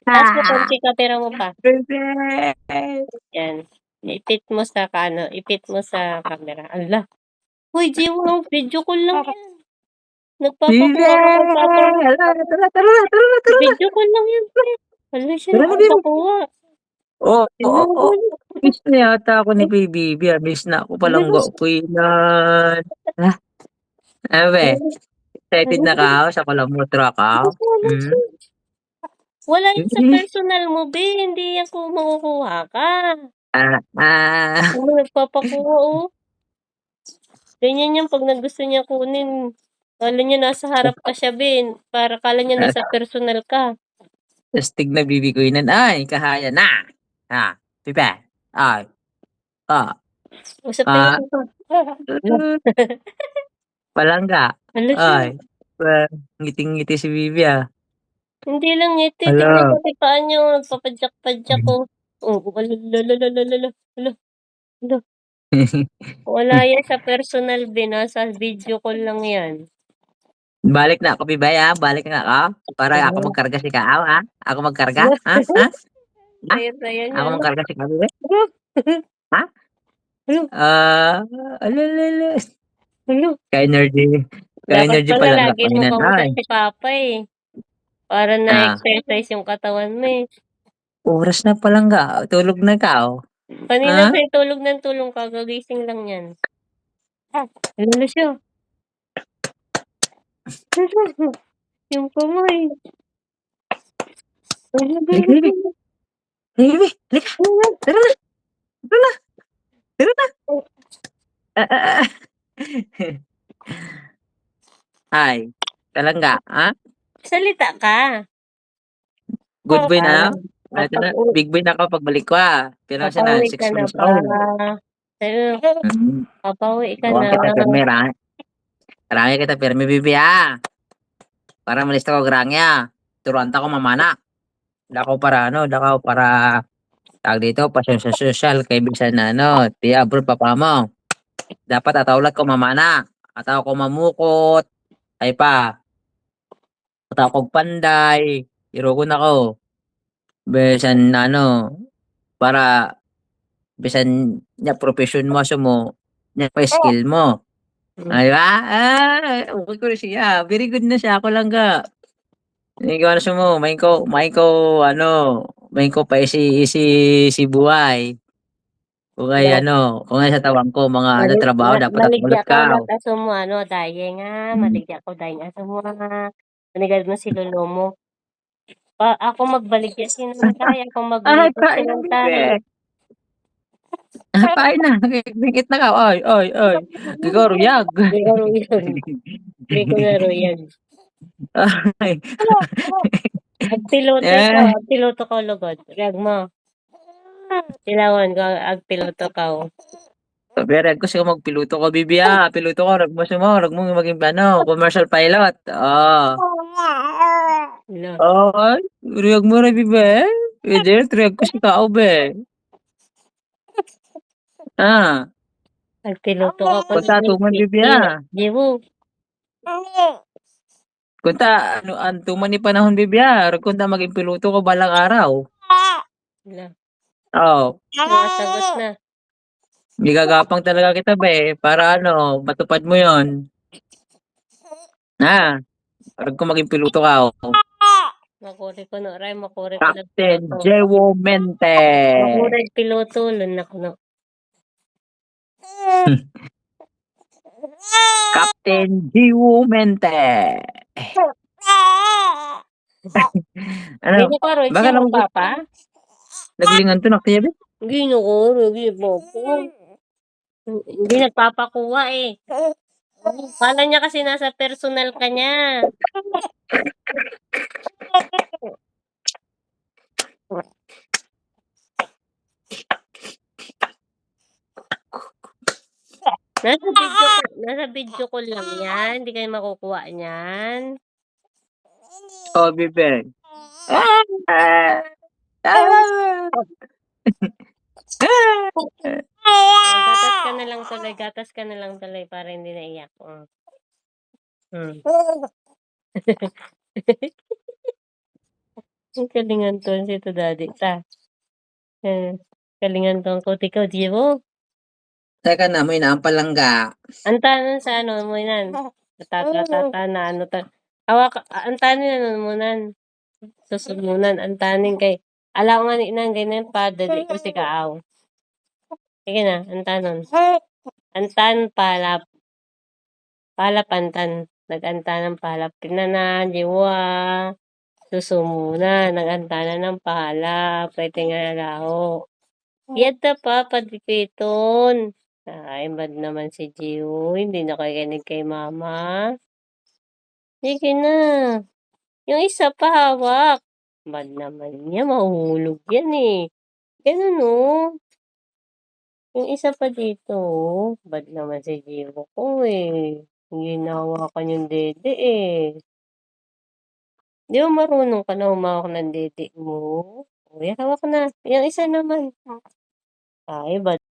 Taas mo konti kapera mo pa. Bebe! Yan. Ipit mo sa camera. Ala. Hoy, Jiwon, video call lang yan. Bebe! Nagpapakuha ka magpapakuha. Tara na. Video call lang yan, pre. Hala siya Tara na, Bebe. nagpapakuha. Oo. Miss na yata ako ni Bibi. Miss na ako palang gaupinan. Abe, excited na ka sa palamutra ka? Hmm? Wala yan sa personal mo, be. Hindi yan kung makukuha ka. Nagpapakuha, oh. Ganyan yan pag gusto niya kunin. Kala niya nasa harap ka siya, Ben. Para kala niya nasa personal ka. Astig na Bibi ko inan. Ay, kahaya na. Pipe. Ay. Usap tayo dito. Palangga. Hala siya. Ay. Ngiting-ngiti si Bibi Hindi lang ngiti. Hala. Tingnan pati paa niyo. Papadyak-padyak ko. Oh, lalalala. Hala. Wala yan sa personal, Ben. Nasa video call lang yan. Balik na ako, Bibay, Balik na ako. Para ako magkarga si Kaaw, Ako magkarga, ha? Saya-saya niya. Ako magkarga si Kaaw, Bibay? Ha? Alalala. Ka-energy. Dapat Ka-energy pala pala ang lagi mo kakinan. kausap si Papa, eh. Para na-exercise yung katawan mo, eh. Oras na palangga. Tulog na ka, Kanina pa tulog ng tulong ka, gagising lang yan. Ano siya? Yung kamay. Bibi. Bibi, halika. Tara na. Tara na. Ay, talangga, Salita ka. Good boy na? Ito na, big boy na ako pagbalik ko, Pero siya na, Papauwi 6 ka na months ba? old. Papauwi ka Oo, na. kita pirmi, rangi kita pirmi, bibi, Para malista ko grangya. Turanta ko mamana. Dakaw para tag dito, pasyon sa social, kay bisan na tiya bro, papa mo. Dapat atawlat ko mamana. Ataw ko mamukot. Ay pa. Ataw ko panday. Irogon ako. Bisan para bisan niya profession mo niya pa skill mo. Di ba? Okay ko na siya. Very good na siya. Ako lang ka. Ikaw na mo, main ko pa si buhay. Kung ay kung ay sa tawang ko, mga trabaho, dapat Maligya atulad ka ka. mata mo, daye nga. Maligya ko, daye nga sa mga. Manigad mo si lolo mo. Ako magbaligya sinantay. Ako maglipat Kain na, sinantay. bibe. Kain na. Dikit na ka. Oy. Ikaw, ruyag. Hindi ko ruyan. Hindi ko na ruyan. Ay. Agpiloto ka lugod. Rag mo. Tilawan ko, agpiloto ka. Pero gusto ko magpiloto ko, bibi, Piloto ko, rag mo maging commercial pilot. Ay, ruyag mo na, bibi. Pwede, ruyag ko si Kao, be. Agpiloto ka pa. Kunta, tuman, bibi, Jiwo. Kunta, ang tuman ni panahon, bibi, Rag kunta maging piloto ko balang araw. Sumasagot na. Gagapang talaga kita, be. Para matupad mo yon. Rag ko maging piloto ka, Makuri ko no, Ray. Makuri ko Captain Jewo Mente. Makuri piloto. Lunak no. Captain Jewo Mente. Gino ko, Roy. Siya mo, Papa? Naglingan to, naktiyabi? Gino ko, Roy. Hindi nagpapakuha, eh. Kala niya kasi nasa personal ka niya. Nasa video ko lang yan. Hindi kayo makukuha niyan. Bibe. Gatas ka na lang tuloy para hindi naiyak. Ang galingan 'to si to daddy ta. Galingan 'tong kuti ko, di mo? Teka na, may naampalangga. Antanan sa ano mo yan, na ano ta antanin ano mo nan, susumunan antanin kay ala ko nga ni inang ganyan pa dali ko si kaaw. Sige na, antanon. Antan palap antan, nag-antanan palap tinanan jiwa. Susumunan, nag-antanan ng palap, pwede nga laho. Yata pa padikriton. Ay, bad naman si Gio, hindi nakikinig kay mama. Sige na. Yung isa pa hawak. Bad naman niya, mahuhulog yan eh. Ganun oh. Yung isa pa dito, oh. Bad naman si Gio ko eh. Hindi nahawakan yung dede eh. Di ba marunong ka na humawak ng dede mo? O, yan, hawak na. Yung isa naman. Ay, bad